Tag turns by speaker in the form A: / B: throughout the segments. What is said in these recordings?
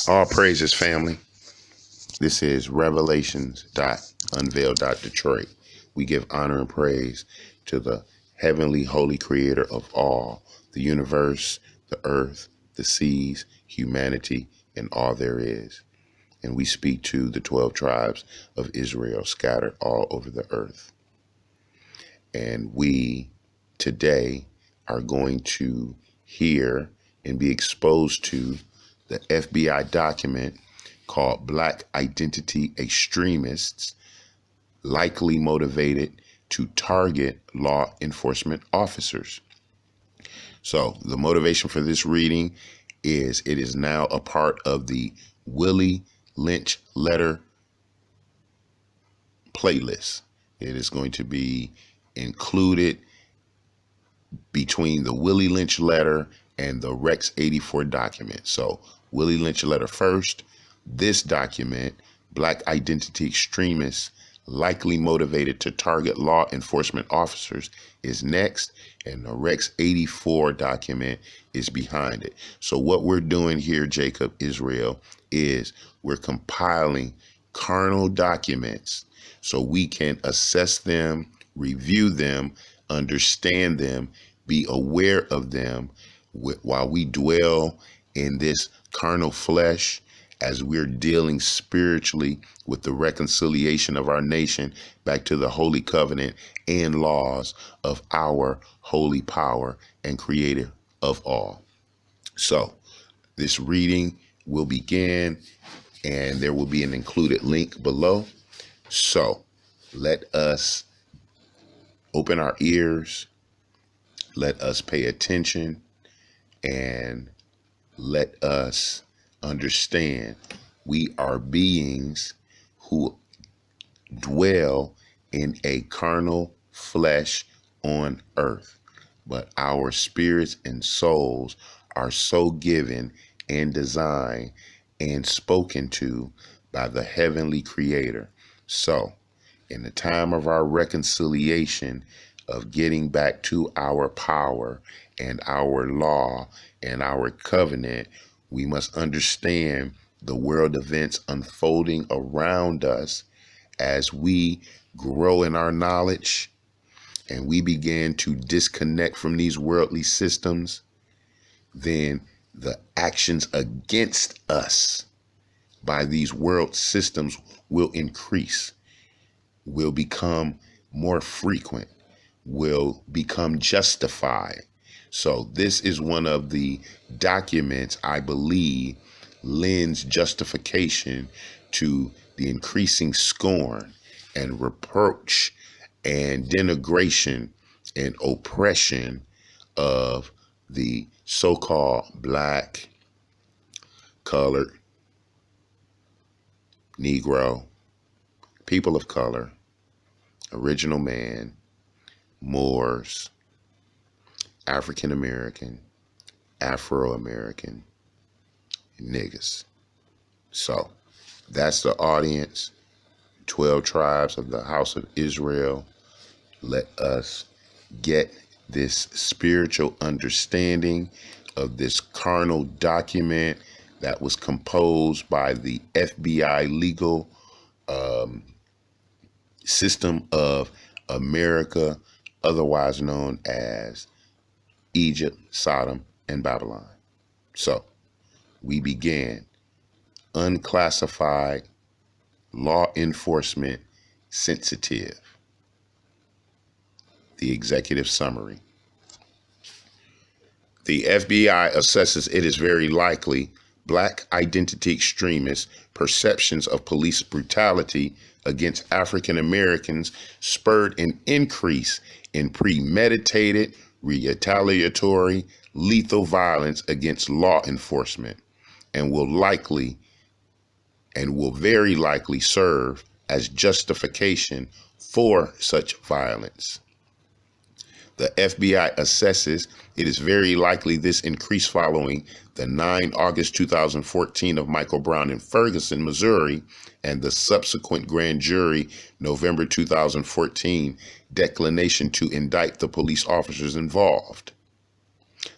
A: All praises, family. This is Revelations.unveil.Detroit. We give honor and praise to the heavenly, holy creator of all, the universe, the earth, the seas, humanity, and all there is. And we speak to the 12 tribes of Israel scattered all over the earth. And we today are going to hear and be exposed to the F.B.I. document called Black Identity Extremists, likely motivated to target law enforcement officers. So the motivation for this reading is it is now a part of the Willie Lynch letter playlist. It is going to be included between the Willie Lynch letter and the Rex 84 document. So Willie Lynch letter first, this document, Black Identity Extremists likely motivated to target law enforcement officers, is next, and the Rex 84 document is behind it. So what we're doing here, Jacob, Israel, is we're compiling carnal documents so we can assess them, review them, understand them, be aware of them while we dwell in this carnal flesh as we're dealing spiritually with the reconciliation of our nation back to the holy covenant and laws of our holy power and creator of all. So this reading will begin, and there will be an included link below. So let us open our ears, let us pay attention, and let us understand we are beings who dwell in a carnal flesh on earth, but our spirits and souls are so given and designed and spoken to by the heavenly creator. So in the time of our reconciliation, of getting back to our power and our law and our covenant, we must understand the world events unfolding around us as we grow in our knowledge and we begin to disconnect from these worldly systems. Then the actions against us by these world systems will increase, will become more frequent, will become justified. So this is one of the documents I believe lends justification to the increasing scorn and reproach and denigration and oppression of the so-called black, colored, Negro, people of color, original man, Moors, African American, Afro American, niggas. So that's the audience, 12 tribes of the house of Israel. Let us get this spiritual understanding of this carnal document that was composed by the F.B.I. legal system of America, otherwise known as Egypt, Sodom, and Babylon. So we began unclassified, law enforcement sensitive. The executive summary. The FBI assesses it is very likely Black identity extremists' perceptions of police brutality against African Americans spurred an increase in premeditated, retaliatory, lethal violence against law enforcement and will very likely serve as justification for such violence. The FBI assesses it is very likely this increase following the 9 August 2014 of Michael Brown in Ferguson, Missouri, and the subsequent grand jury November 2014 declination to indict the police officers involved.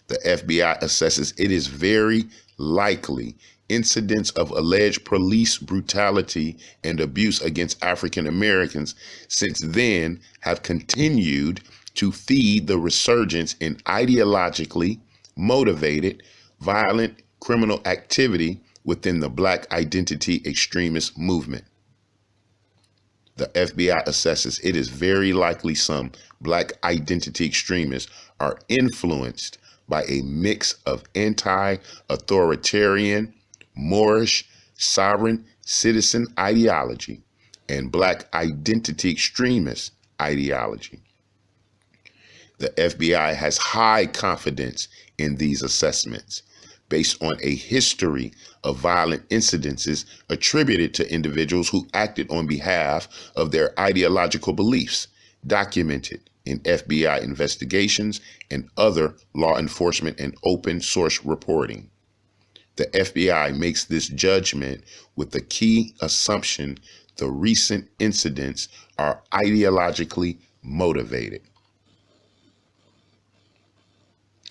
A: The FBI assesses it is very likely incidents of alleged police brutality and abuse against African Americans since then have continued to feed the resurgence in ideologically motivated violent criminal activity within the Black identity extremist movement. The FBI assesses it is very likely some Black identity extremists are influenced by a mix of anti-authoritarian, Moorish, sovereign citizen ideology and Black identity extremist ideology. The FBI has high confidence in these assessments based on a history of violent incidences attributed to individuals who acted on behalf of their ideological beliefs, documented in FBI investigations and other law enforcement and open source reporting. The FBI makes this judgment with the key assumption the recent incidents are ideologically motivated.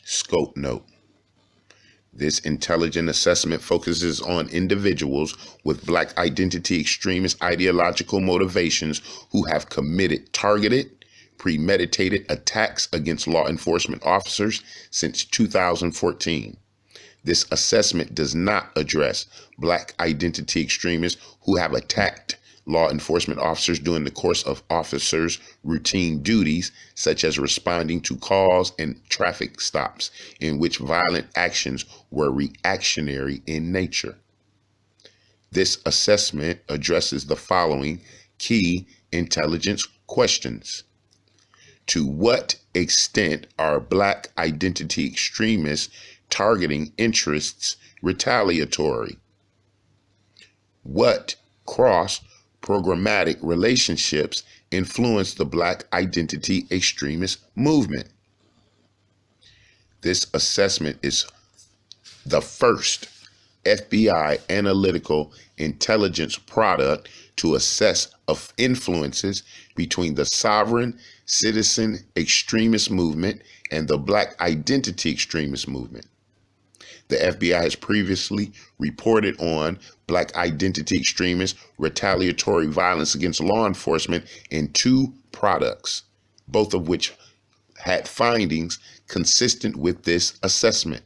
A: Scope note. This intelligent assessment focuses on individuals with Black identity extremist ideological motivations who have committed targeted, premeditated attacks against law enforcement officers since 2014. This assessment does not address Black identity extremists who have attacked law enforcement officers during the course of officers' routine duties, such as responding to calls and traffic stops in which violent actions were reactionary in nature. This assessment addresses the following key intelligence questions. To what extent are Black identity extremists targeting interests retaliatory? What cross-programmatic relationships influence the Black identity extremist movement? This assessment is the first FBI analytical intelligence product to assess of influences between the sovereign citizen extremist movement and the Black identity extremist movement. The FBI has previously reported on Black identity extremist retaliatory violence against law enforcement in 2 products, both of which had findings consistent with this assessment.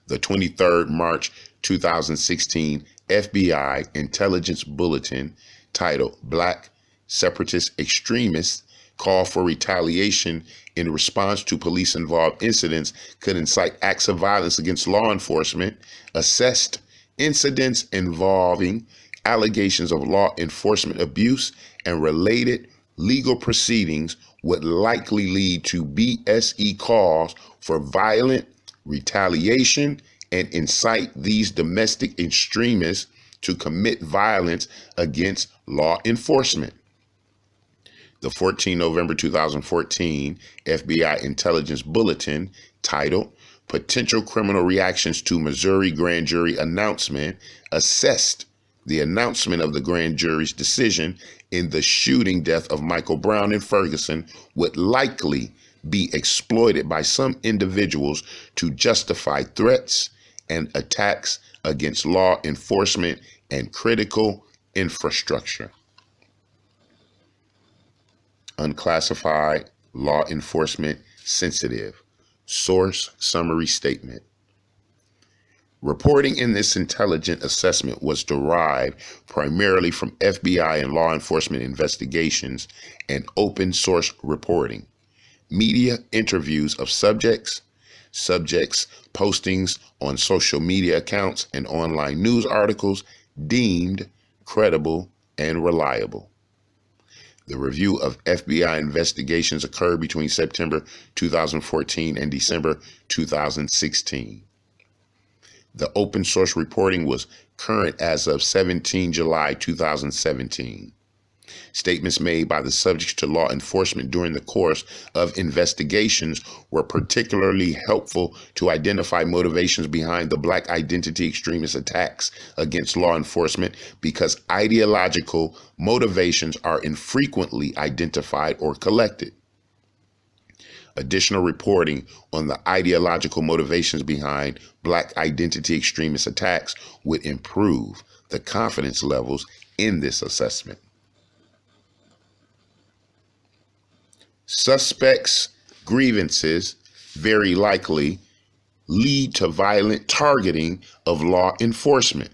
A: The 23rd March 2016 FBI Intelligence Bulletin titled Black Separatist Extremists Call for Retaliation in Response to Police-Involved Incidents Could Incite Acts of Violence Against Law Enforcement assessed incidents involving allegations of law enforcement abuse and related legal proceedings would likely lead to BSE calls for violent retaliation and incite these domestic extremists to commit violence against law enforcement. The 14 November 2014 FBI Intelligence Bulletin titled Potential Criminal Reactions to Missouri Grand Jury Announcement assessed the announcement of the grand jury's decision in the shooting death of Michael Brown in Ferguson would likely be exploited by some individuals to justify threats and attacks against law enforcement and critical infrastructure. Unclassified, law enforcement sensitive. Source summary statement. Reporting in this intelligent assessment was derived primarily from FBI and law enforcement investigations and open source reporting, media interviews of subjects, postings on social media accounts and online news articles deemed credible and reliable. The review of FBI investigations occurred between September 2014 and December 2016. The open source reporting was current as of 17 July 2017. Statements made by the subjects to law enforcement during the course of investigations were particularly helpful to identify motivations behind the Black identity extremist attacks against law enforcement because ideological motivations are infrequently identified or collected. Additional reporting on the ideological motivations behind Black identity extremist attacks would improve the confidence levels in this assessment. Suspects' grievances very likely lead to violent targeting of law enforcement.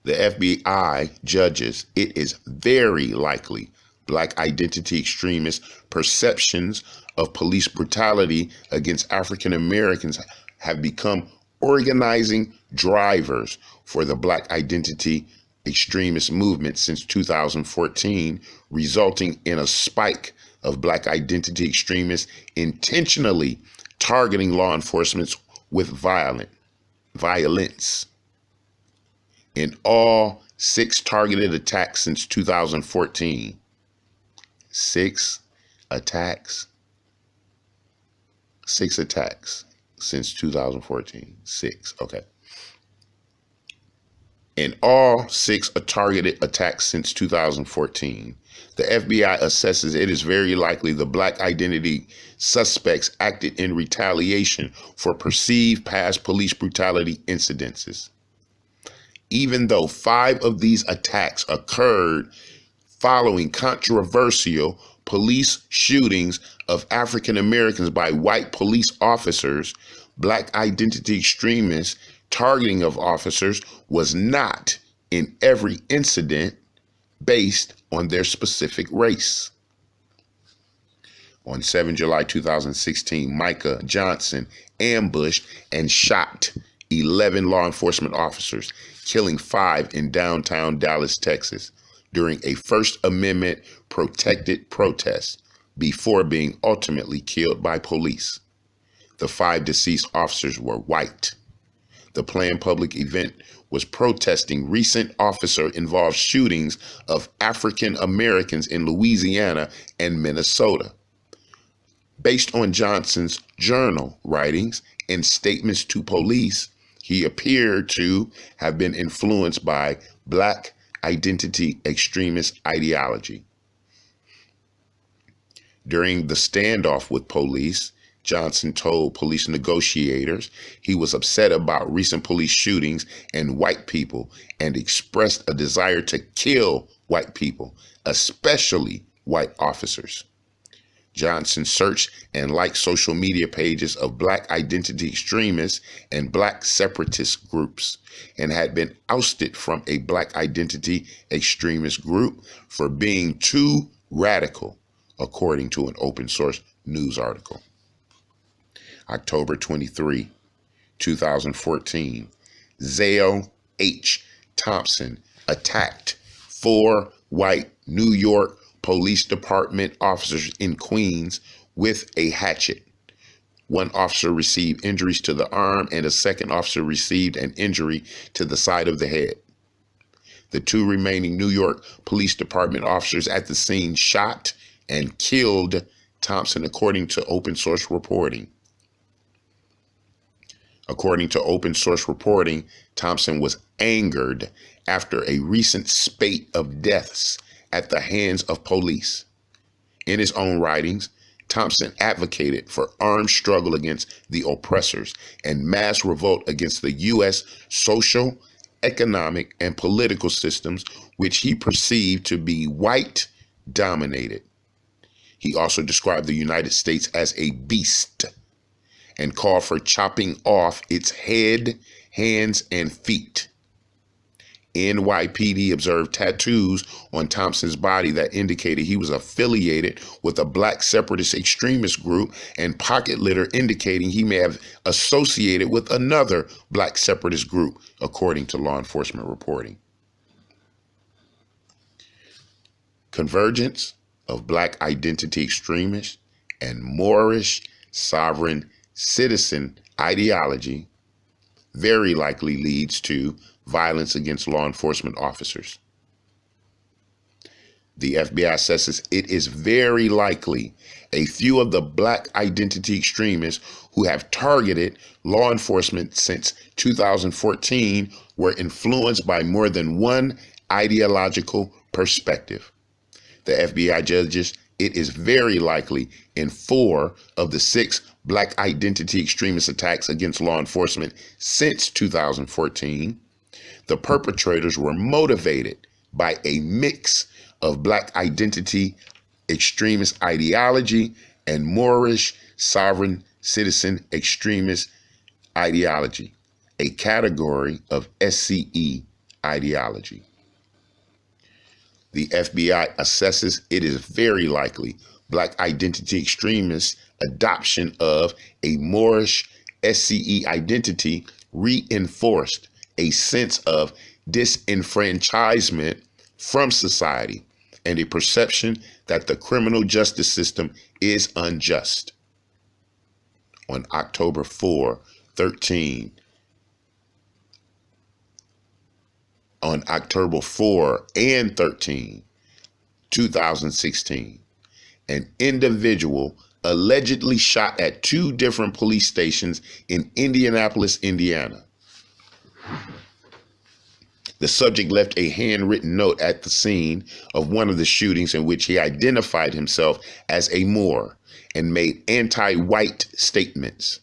A: The FBI judges it is very likely Black identity extremist perceptions of police brutality against African Americans have become organizing drivers for the Black identity extremist movement since 2014, resulting in a spike of Black identity extremists intentionally targeting law enforcement with violence. In all 6 targeted attacks since 2014, 6 attacks since 2014. 6, okay. In all 6 targeted attacks since 2014, the FBI assesses it is very likely the Black identity suspects acted in retaliation for perceived past police brutality incidences. Even though 5 of these attacks occurred following controversial police shootings of African Americans by white police officers, Black identity extremists targeting of officers was not in every incident based on their specific race. On 7 July 2016, Micah Johnson ambushed and shot 11 law enforcement officers, killing 5 in downtown Dallas, Texas, during a First Amendment protected protest before being ultimately killed by police. The 5 deceased officers were white. The planned public event was protesting recent officer-involved shootings of African Americans in Louisiana and Minnesota. Based on Johnson's journal writings and statements to police, he appeared to have been influenced by Black identity extremist ideology. During the standoff with police, Johnson told police negotiators he was upset about recent police shootings and white people and expressed a desire to kill white people, especially white officers. Johnson searched and liked social media pages of Black identity extremists and Black separatist groups and had been ousted from a Black identity extremist group for being too radical, according to an open source news article. October 23, 2014, Zale H. Thompson attacked 4 white New York Police Department officers in Queens with a hatchet. 1 officer received injuries to the arm and a 2nd officer received an injury to the side of the head. The 2 remaining New York Police Department officers at the scene shot and killed Thompson, according to open source reporting. According to open source reporting, Thompson was angered after a recent spate of deaths at the hands of police. In his own writings, Thompson advocated for armed struggle against the oppressors and mass revolt against the U.S. social, economic, and political systems, which he perceived to be white dominated. He also described the United States as a beast and called for chopping off its head, hands, and feet. NYPD observed tattoos on Thompson's body that indicated he was affiliated with a Black separatist extremist group and pocket litter indicating he may have associated with another Black separatist group, according to law enforcement reporting. Convergence of Black identity extremists and Moorish sovereign citizen ideology very likely leads to violence against law enforcement officers. The FBI says it is very likely a few of the Black identity extremists who have targeted law enforcement since 2014 were influenced by more than one ideological perspective. The FBI judges It is very likely in 4 of the 6 black identity extremist attacks against law enforcement since 2014, the perpetrators were motivated by a mix of black identity extremist ideology and Moorish sovereign citizen extremist ideology, a category of SCE ideology. The FBI assesses it is very likely black identity extremists' adoption of a Moorish SCE identity reinforced a sense of disenfranchisement from society and a perception that the criminal justice system is unjust. On October 4, 13, on October 4 and 13, 2016, an individual allegedly shot at 2 different police stations in Indianapolis, Indiana. The subject left a handwritten note at the scene of one of the shootings in which he identified himself as a Moor and made anti-white statements.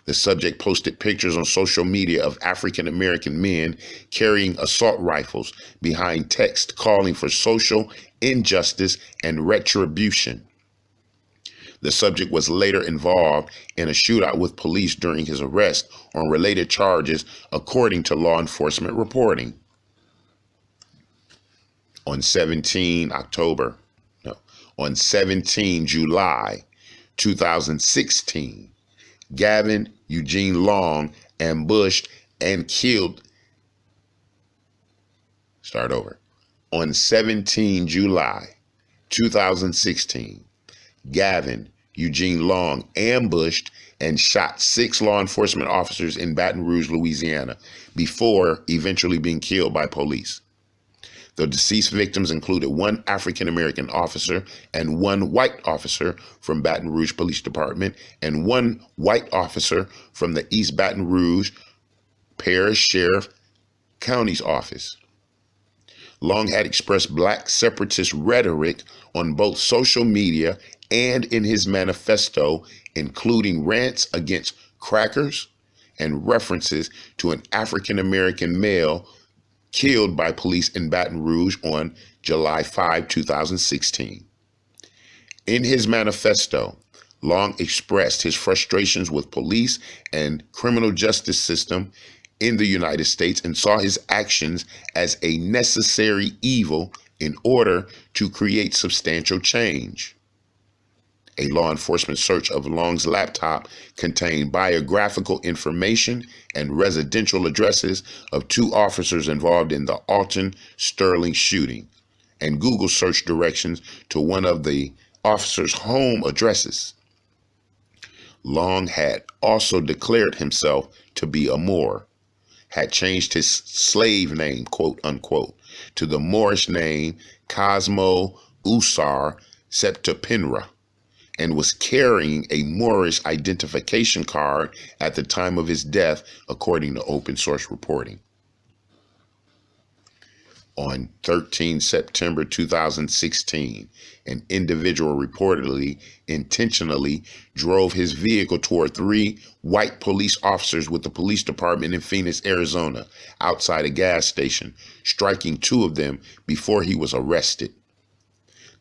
A: The subject posted pictures on social media of African American men carrying assault rifles behind text calling for social injustice and retribution. The subject was later involved in a shootout with police during his arrest on related charges, according to law enforcement reporting. On 17 July 2016, Gavin Eugene Long ambushed and killed. On 17 July 2016, Gavin Eugene Long ambushed and shot 6 law enforcement officers in Baton Rouge, Louisiana, before eventually being killed by police. The deceased victims included 1 African-American officer and 1 white officer from Baton Rouge Police Department and 1 white officer from the East Baton Rouge Parish Sheriff County's office. Long had expressed black separatist rhetoric on both social media and in his manifesto, including rants against crackers and references to an African-American male killed by police in Baton Rouge on July 5, 2016. In his manifesto, Long expressed his frustrations with police and criminal justice system in the United States and saw his actions as a necessary evil in order to create substantial change. A law enforcement search of Long's laptop contained biographical information and residential addresses of 2 officers involved in the Alton Sterling shooting, and Google search directions to one of the officers' home addresses. Long had also declared himself to be a Moor, had changed his slave name, quote unquote, to the Moorish name Cosmo Usar Septipinra, and was carrying a Moorish identification card at the time of his death, according to open source reporting. On 13 September 2016, an individual reportedly intentionally drove his vehicle toward 3 white police officers with the police department in Phoenix, Arizona, outside a gas station, striking 2 of them before he was arrested.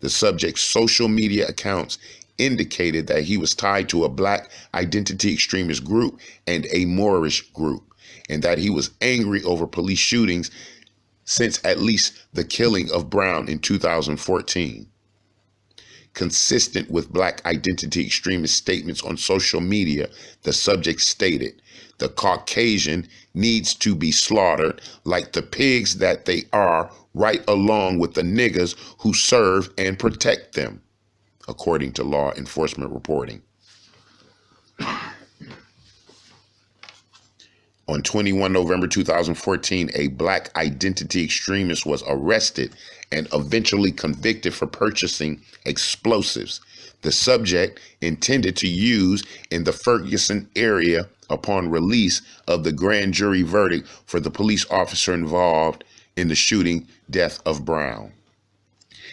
A: The subject's social media accounts indicated that he was tied to a black identity extremist group and a Moorish group, and that he was angry over police shootings since at least the killing of Brown in 2014. Consistent with black identity extremist statements on social media, the subject stated, "The Caucasian needs to be slaughtered like the pigs that they are, right along with the niggas who serve and protect them," according to law enforcement reporting. On 21 November 2014, a black identity extremist was arrested and eventually convicted for purchasing explosives, the subject intended to use in the Ferguson area upon release of the grand jury verdict for the police officer involved in the shooting death of Brown.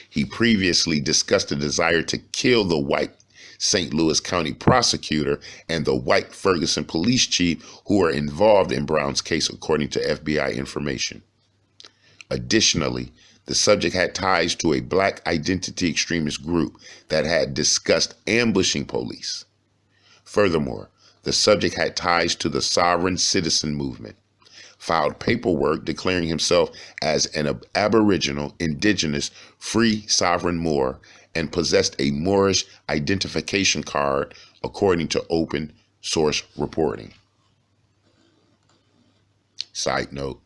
A: He previously discussed a desire to kill the white St. Louis County prosecutor and the white Ferguson police chief who were involved in Brown's case, according to FBI information. Additionally, the subject had ties to a black identity extremist group that had discussed ambushing police. Furthermore, the subject had ties to the sovereign citizen movement, filed paperwork declaring himself as an Aboriginal, indigenous, free sovereign Moor, and possessed a Moorish identification card, according to open source reporting. Side note,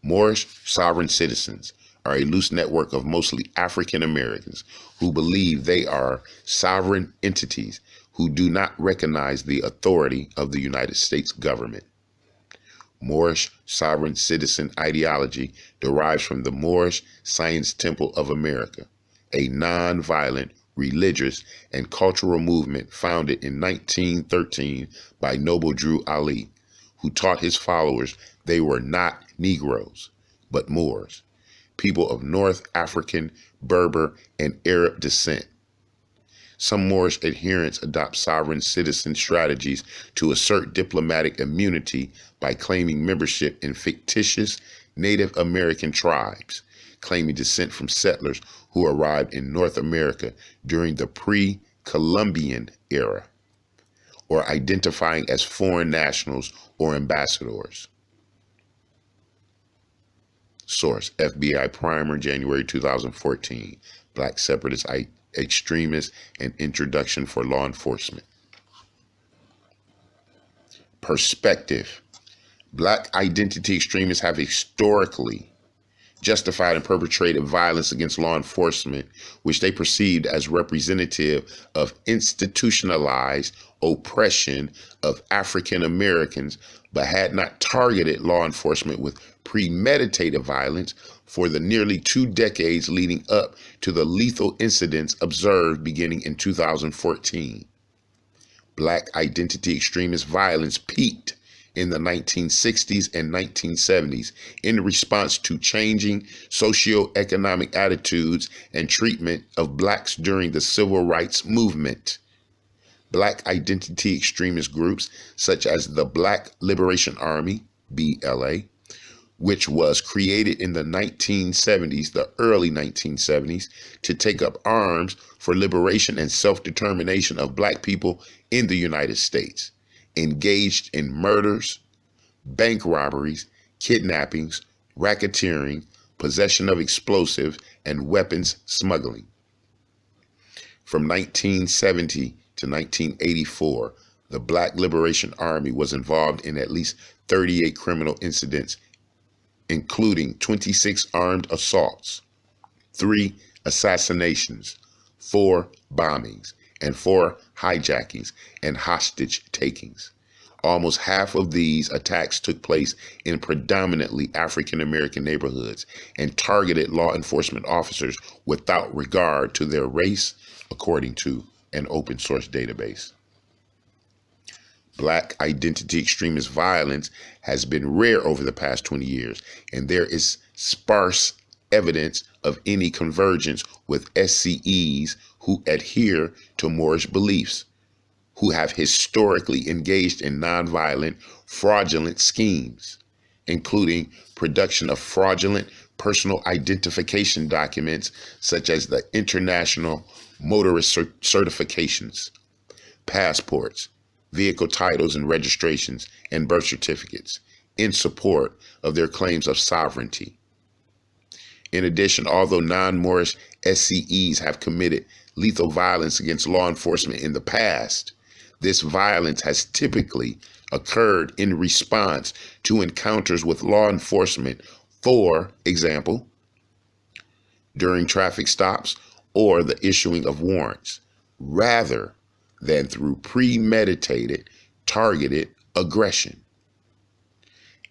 A: Moorish sovereign citizens are a loose network of mostly African Americans who believe they are sovereign entities who do not recognize the authority of the United States government. Moorish sovereign citizen ideology derives from the Moorish Science Temple of America, a non-violent religious and cultural movement founded in 1913 by Noble Drew Ali, who taught his followers they were not Negroes, but Moors, people of North African, Berber, and Arab descent. Some Moorish adherents adopt sovereign citizen strategies to assert diplomatic immunity by claiming membership in fictitious Native American tribes, claiming descent from settlers who arrived in North America during the pre-Columbian era, or identifying as foreign nationals or ambassadors. Source: FBI Primer, January 2014. Black Separatist Extremists, an Introduction for Law Enforcement. Perspective. Black identity extremists have historically justified and perpetrated violence against law enforcement, which they perceived as representative of institutionalized oppression of African Americans, but had not targeted law enforcement with premeditated violence for the nearly 2 decades leading up to the lethal incidents observed beginning in 2014. Black identity extremist violence peaked in the 1960s and 1970s in response to changing socioeconomic attitudes and treatment of blacks during the civil rights movement. Black identity extremist groups such as the Black Liberation Army, BLA, which was created in the 1970s, the early 1970s, to take up arms for liberation and self-determination of black people in the United States, engaged in murders, bank robberies, kidnappings, racketeering, possession of explosives, and weapons smuggling. From 1970 to 1984, the Black Liberation Army was involved in at least 38 criminal incidents, including 26 armed assaults, 3 assassinations, 4 bombings, and 4 hijackings and hostage takings. Almost half of these attacks took place in predominantly African American neighborhoods and targeted law enforcement officers without regard to their race, according to an open source database. Black identity extremist violence has been rare over the past 20 years, and there is sparse evidence of any convergence with SCEs who adhere to Moorish beliefs, who have historically engaged in nonviolent, fraudulent schemes, including production of fraudulent personal identification documents such as the International Motorist Certifications, passports, vehicle titles and registrations, and birth certificates in support of their claims of sovereignty. In addition, although non-Moorish SCEs have committed lethal violence against law enforcement in the past, this violence has typically occurred in response to encounters with law enforcement, for example, during traffic stops or the issuing of warrants, rather than through premeditated, targeted aggression.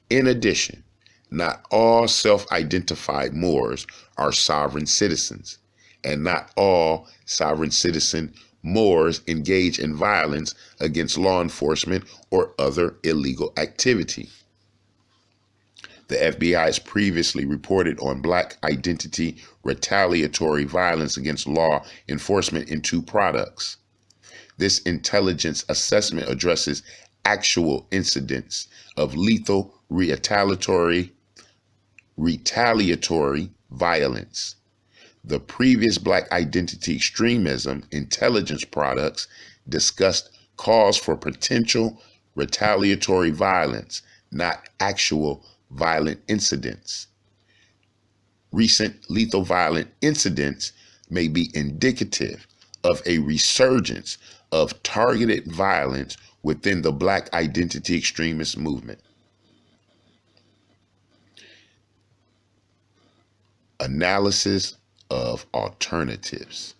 A: In addition, not all self-identified Moors are sovereign citizens, and not all sovereign citizen Moors engage in violence against law enforcement or other illegal activity. The FBI has previously reported on Black identity retaliatory violence against law enforcement in two products. This intelligence assessment addresses actual incidents of lethal retaliatory violence. The previous Black identity extremism intelligence products discussed calls for potential retaliatory violence, not actual violent incidents. Recent lethal violent incidents may be indicative of a resurgence of targeted violence within the Black identity extremist movement. Analysis of alternatives.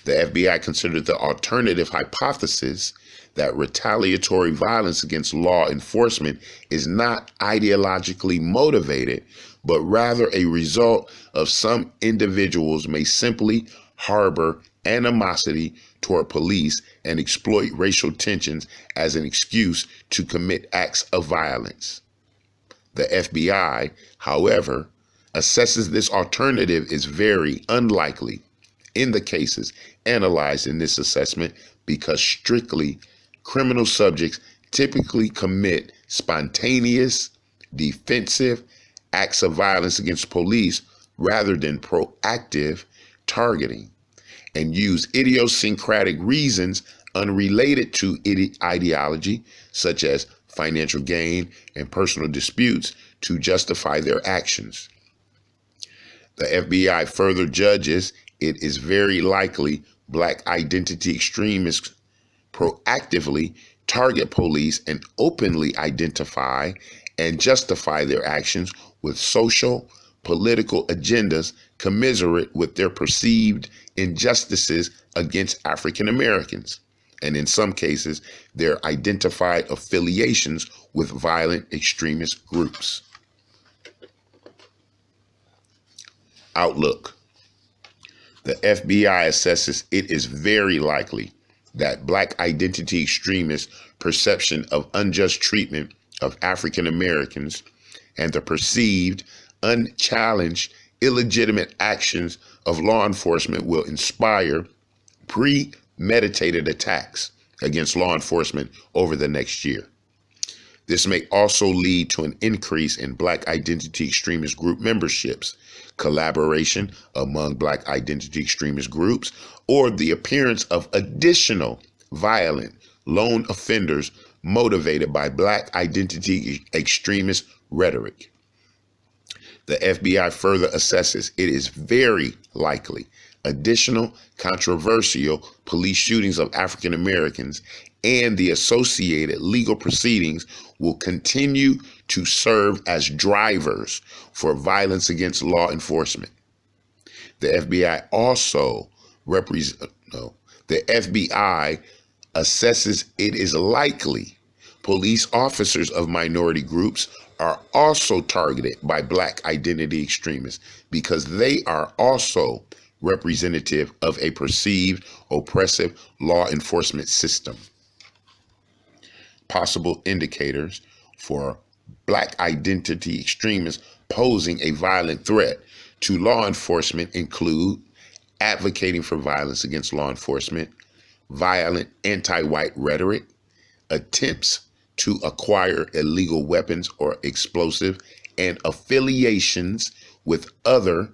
A: The FBI considered the alternative hypothesis that retaliatory violence against law enforcement is not ideologically motivated, but rather a result of some individuals may simply harbor animosity toward police and exploit racial tensions as an excuse to commit acts of violence. The FBI, however, assesses this alternative is very unlikely in the cases analyzed in this assessment because strictly criminal subjects typically commit spontaneous, defensive acts of violence against police rather than proactive targeting, and use idiosyncratic reasons unrelated to ideology, such as financial gain and personal disputes, to justify their actions. The FBI further judges it is very likely Black identity extremists proactively target police and openly identify and justify their actions with social, political agendas commensurate with their perceived injustices against African Americans, and in some cases, their identified affiliations with violent extremist groups. Outlook. The FBI assesses it is very likely that Black identity extremists' perception of unjust treatment of African Americans and the perceived, unchallenged, illegitimate actions of law enforcement will inspire premeditated attacks against law enforcement over the next year. This may also lead to an increase in Black identity extremist group memberships, collaboration among Black identity extremist groups, or the appearance of additional violent lone offenders motivated by Black identity extremist rhetoric. The FBI further assesses it is very likely additional controversial police shootings of African Americans and the associated legal proceedings will continue to serve as drivers for violence against law enforcement. The FBI also the FBI assesses it is likely police officers of minority groups are also targeted by Black identity extremists because they are also representative of a perceived oppressive law enforcement system. Possible indicators for Black identity extremists posing a violent threat to law enforcement include advocating for violence against law enforcement, violent anti-white rhetoric, attempts to acquire illegal weapons or explosive, and affiliations with others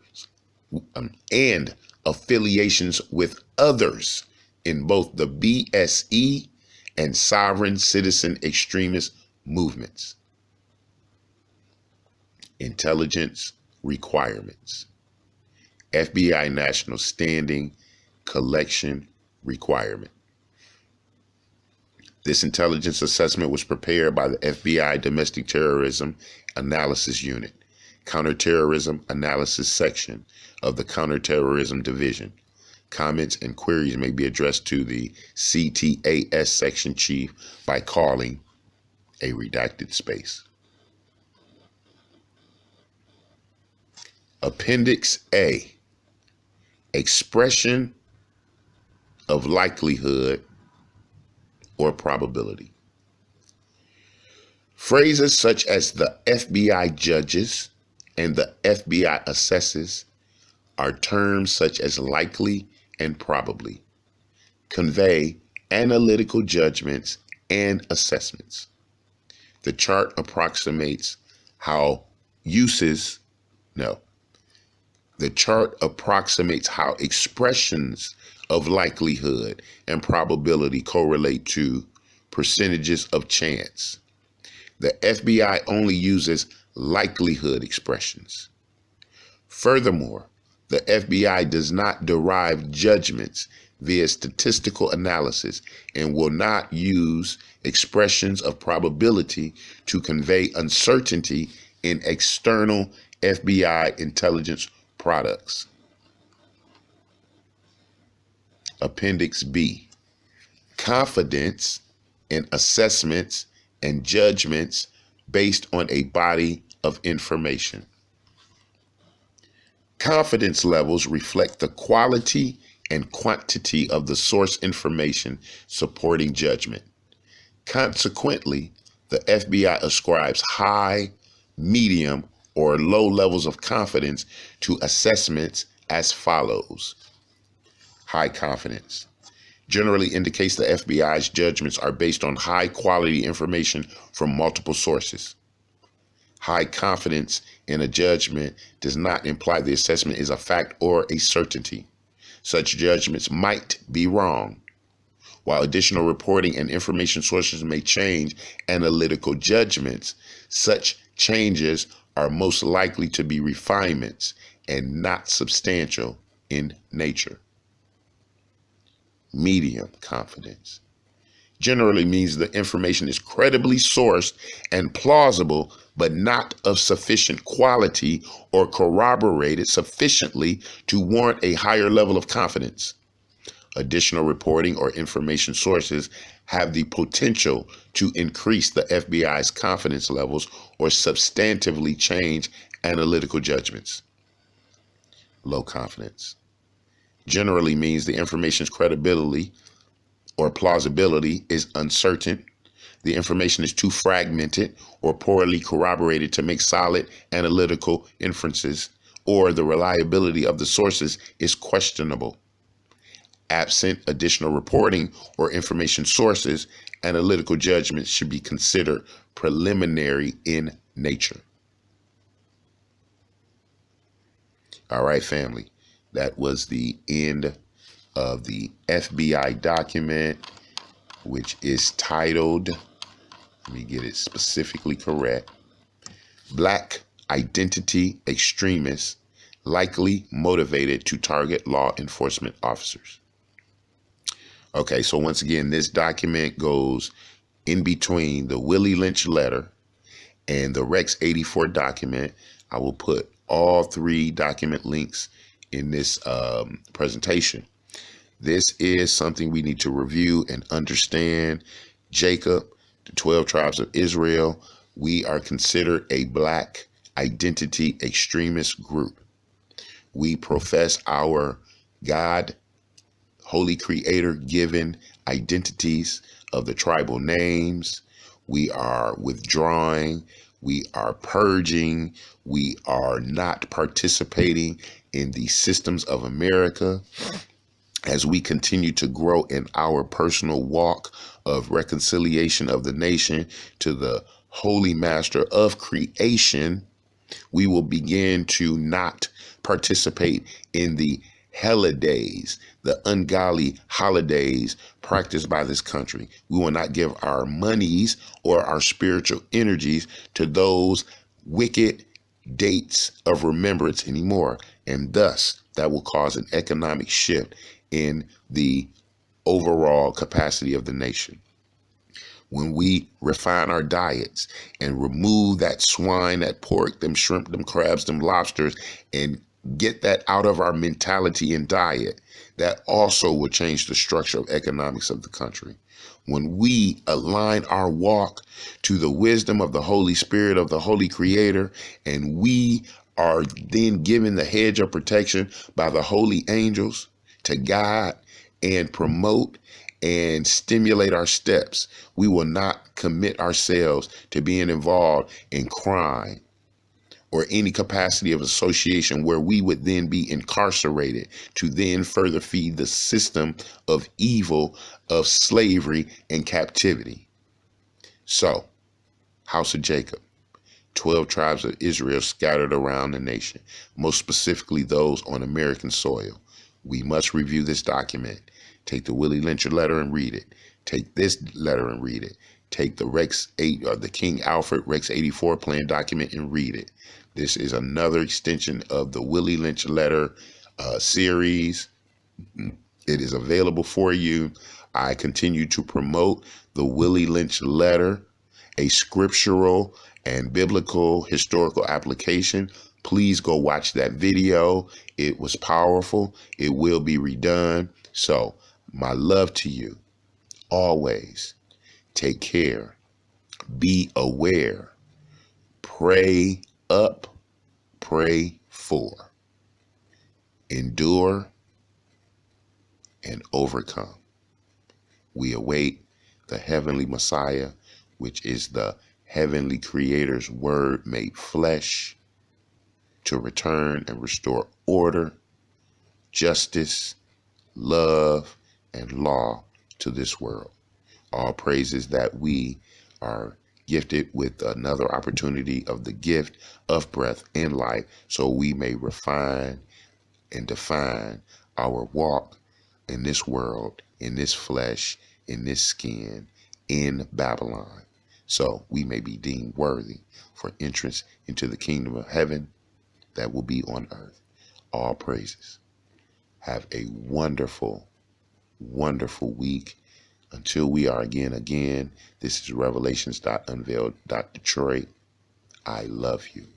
A: in both the BSE and sovereign citizen extremist movements. Intelligence requirements. FBI National Standing Collection Requirement. This intelligence assessment was prepared by the FBI Domestic Terrorism Analysis Unit, Counterterrorism Analysis Section of the Counterterrorism Division. Comments and queries may be addressed to the CTAS Section Chief by calling a redacted space. Appendix A, expression of likelihood or probability. Phrases such as the FBI judges and the FBI assesses are terms such as likely and probably, convey analytical judgments and assessments. The chart approximates how uses, no, the chart approximates how expressions of likelihood and probability correlate to percentages of chance. The FBI only uses likelihood expressions. Furthermore, the FBI does not derive judgments via statistical analysis and will not use expressions of probability to convey uncertainty in external FBI intelligence products. Appendix B. Confidence in assessments and judgments based on a body of information. Confidence levels reflect the quality and quantity of the source information supporting judgment. Consequently, the FBI ascribes high, medium, or low levels of confidence to assessments as follows. High confidence generally indicates the FBI's judgments are based on high quality information from multiple sources. High confidence in a judgment does not imply the assessment is a fact or a certainty. Such judgments might be wrong. While additional reporting and information sources may change analytical judgments, such changes are most likely to be refinements and not substantial in nature. Medium confidence generally means the information is credibly sourced and plausible, but not of sufficient quality or corroborated sufficiently to warrant a higher level of confidence. Additional reporting or information sources have the potential to increase the FBI's confidence levels or substantively change analytical judgments. Low confidence generally means the information's credibility or plausibility is uncertain. The information is too fragmented or poorly corroborated to make solid analytical inferences, or the reliability of the sources is questionable. Absent additional reporting or information sources, analytical judgments should be considered preliminary in nature. All right, family, that was the end of the FBI document, which is titled, let me get it specifically correct, Black Identity Extremists Likely Motivated to Target Law Enforcement Officers. Okay, so once again, this document goes in between the Willie Lynch letter and the Rex 84 document. I will put all three document links in this presentation. This is something we need to review and understand. Jacob, the 12 tribes of Israel, we are considered a Black identity extremist group. We profess our God, Holy Creator given identities of the tribal names. We are withdrawing. We are purging. We are not participating in the systems of America. As we continue to grow in our personal walk of reconciliation of the nation to the Holy Master of creation, we will begin to not participate in the holidays, the ungodly holidays practiced by this country. We will not give our monies or our spiritual energies to those wicked dates of remembrance anymore. And thus, that will cause an economic shift in the overall capacity of the nation. When we refine our diets and remove that swine, that pork, them shrimp, them crabs, them lobsters, and get that out of our mentality and diet, that also will change the structure of economics of the country. When we align our walk to the wisdom of the Holy Spirit of the Holy Creator, and we are then given the hedge of protection by the holy angels to guide and promote and stimulate our steps. We will not commit ourselves to being involved in crime or any capacity of association where we would then be incarcerated to then further feed the system of evil, of slavery and captivity. So, House of Jacob, 12 tribes of Israel scattered around the nation, most specifically those on American soil. We must review this document. Take the Willie Lynch letter and read it. Take this letter and read it. Take the Rex 8 or the King Alfred Rex 84 plan document and read it. This is another extension of the Willie Lynch letter series. It is available for you. I continue to promote the Willie Lynch letter, a scriptural and biblical historical application. Please go watch that video. It was powerful. It will be redone. So my love to you always. Take care. Be aware. Pray up. Pray for. Endure and overcome. We await the heavenly Messiah, which is the heavenly Creator's word made flesh, to return and restore order, justice, love, and law to this world. All praises that we are gifted with another opportunity of the gift of breath and life, so we may refine and define our walk in this world, in this flesh, in this skin, in Babylon, so we may be deemed worthy for entrance into the kingdom of heaven that will be on earth. All praises. Have a wonderful, wonderful week. Until we are again, this is Revelations.unveiled.Detroit. I love you.